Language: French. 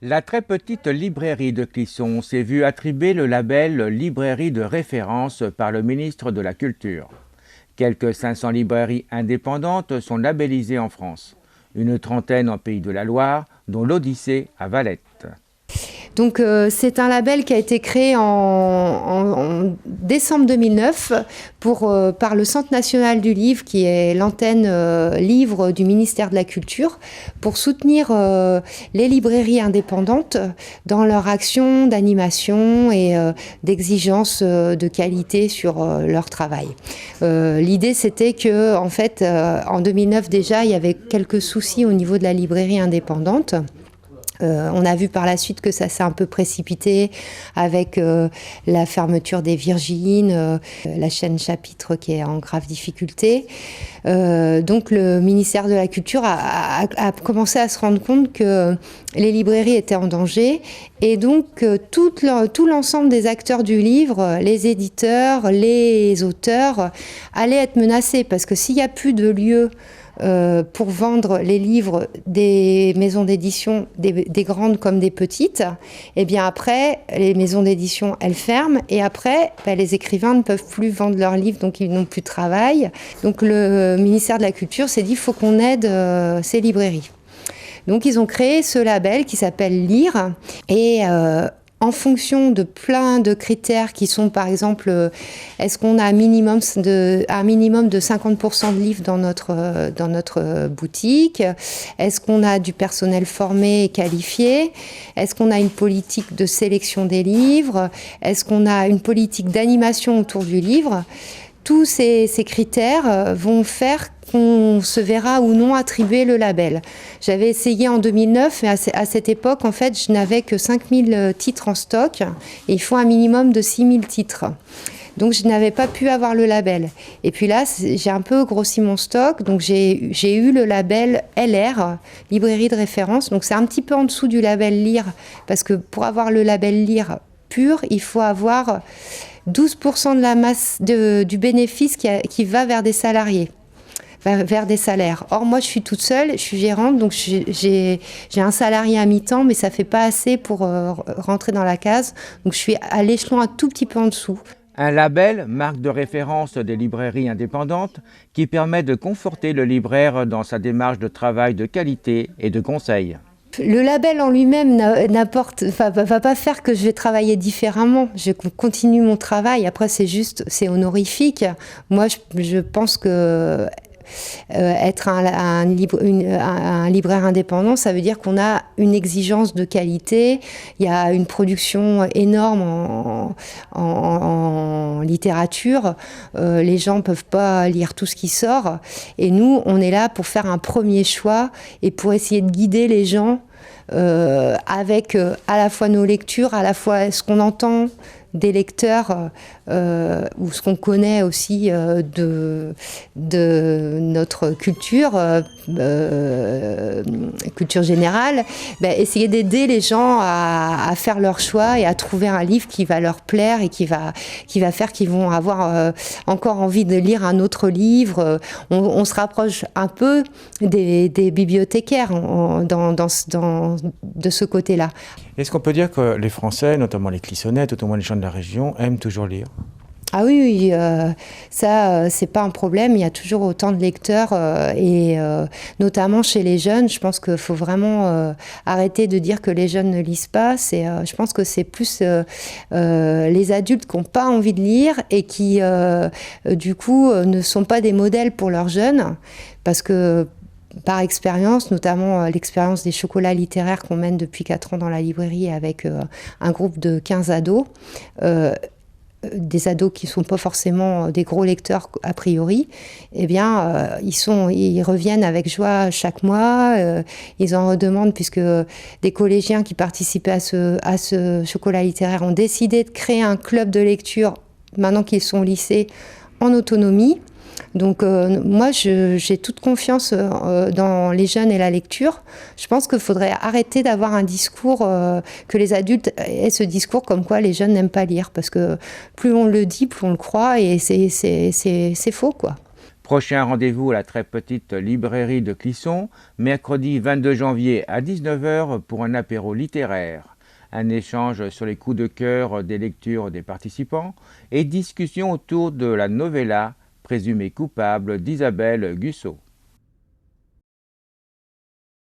La très petite librairie de Clisson s'est vue attribuer le label Librairie de référence par le ministre de la Culture. Quelques 500 librairies indépendantes sont labellisées en France, une trentaine en Pays de la Loire, dont l'Odyssée à Valette. Donc c'est un label qui a été créé en décembre 2009 par le Centre national du livre, qui est l'antenne livre du ministère de la Culture, pour soutenir les librairies indépendantes dans leur action d'animation et d'exigence de qualité sur leur travail. L'idée, c'était que, en fait, en 2009 déjà, il y avait quelques soucis au niveau de la librairie indépendante. On a vu par la suite que ça s'est un peu précipité avec la fermeture des Virgines, la chaîne Chapitre qui est en grave difficulté. Donc le ministère de la Culture a commencé à se rendre compte que les librairies étaient en danger et donc tout l'ensemble des acteurs du livre, les éditeurs, les auteurs, allaient être menacés parce que s'il n'y a plus de lieux pour vendre les livres des maisons d'édition, des grandes comme des petites, et bien après, les maisons d'édition, elles ferment, et après, les écrivains ne peuvent plus vendre leurs livres, donc ils n'ont plus de travail. Donc le ministère de la Culture s'est dit, il faut qu'on aide ces librairies. Donc ils ont créé ce label qui s'appelle Lire, et en fonction de plein de critères qui sont, par exemple, est-ce qu'on a un minimum de 50% de livres dans notre boutique? Est-ce qu'on a du personnel formé et qualifié? Est-ce qu'on a une politique de sélection des livres? Est-ce qu'on a une politique d'animation autour du livre? Tous ces critères vont faire qu'on se verra ou non attribuer le label. J'avais essayé en 2009, mais à cette époque, en fait, je n'avais que 5000 titres en stock, et il faut un minimum de 6000 titres. Donc, je n'avais pas pu avoir le label. Et puis là, j'ai un peu grossi mon stock, donc j'ai eu le label LR, Librairie de référence. Donc, c'est un petit peu en dessous du label Lire, parce que pour avoir le label Lire pur, il faut avoir 12% de la masse du bénéfice qui va vers des salariés, vers des salaires. Or, moi, je suis toute seule, je suis gérante, donc j'ai un salarié à mi-temps, mais ça ne fait pas assez pour rentrer dans la case. Donc, je suis à l'échelon un tout petit peu en dessous. Un label, marque de référence des librairies indépendantes, qui permet de conforter le libraire dans sa démarche de travail de qualité et de conseil. Le label en lui-même va pas faire que je vais travailler différemment. Je continue mon travail. Après, c'est honorifique. Moi, je pense que être un libraire indépendant, ça veut dire qu'on a une exigence de qualité. Il y a une production énorme en littérature. Les gens ne peuvent pas lire tout ce qui sort. Et nous, on est là pour faire un premier choix et pour essayer de guider les gens avec à la fois nos lectures, à la fois ce qu'on entend des lecteurs ou ce qu'on connaît aussi de notre culture générale, essayer d'aider les gens à faire leur choix et à trouver un livre qui va leur plaire et qui va faire qu'ils vont avoir encore envie de lire un autre livre. On se rapproche un peu des bibliothécaires de ce côté-là. Est-ce qu'on peut dire que les Français, notamment les Clissonnais, tout au moins les gens de la région, aiment toujours lire ? Ah oui, ça, c'est pas un problème. Il y a toujours autant de lecteurs et notamment chez les jeunes. Je pense qu'il faut vraiment arrêter de dire que les jeunes ne lisent pas. Je pense que c'est plus les adultes qui n'ont pas envie de lire et qui, du coup, ne sont pas des modèles pour leurs jeunes. Parce que par expérience, notamment l'expérience des chocolats littéraires qu'on mène depuis 4 ans dans la librairie avec un groupe de 15 ados, des ados qui ne sont pas forcément des gros lecteurs a priori, eh bien, ils reviennent avec joie chaque mois, ils en redemandent puisque des collégiens qui participaient à ce chocolat littéraire ont décidé de créer un club de lecture maintenant qu'ils sont au lycée en autonomie. Donc moi, j'ai toute confiance dans les jeunes et la lecture. Je pense qu'il faudrait arrêter d'avoir un discours, que les adultes aient ce discours comme quoi les jeunes n'aiment pas lire. Parce que plus on le dit, plus on le croit et c'est faux, quoi. Prochain rendez-vous à la très petite librairie de Clisson, mercredi 22 janvier à 19 h pour un apéro littéraire. Un échange sur les coups de cœur des lectures des participants et discussion autour de la novella présumée coupable d'Isabelle Gusseau.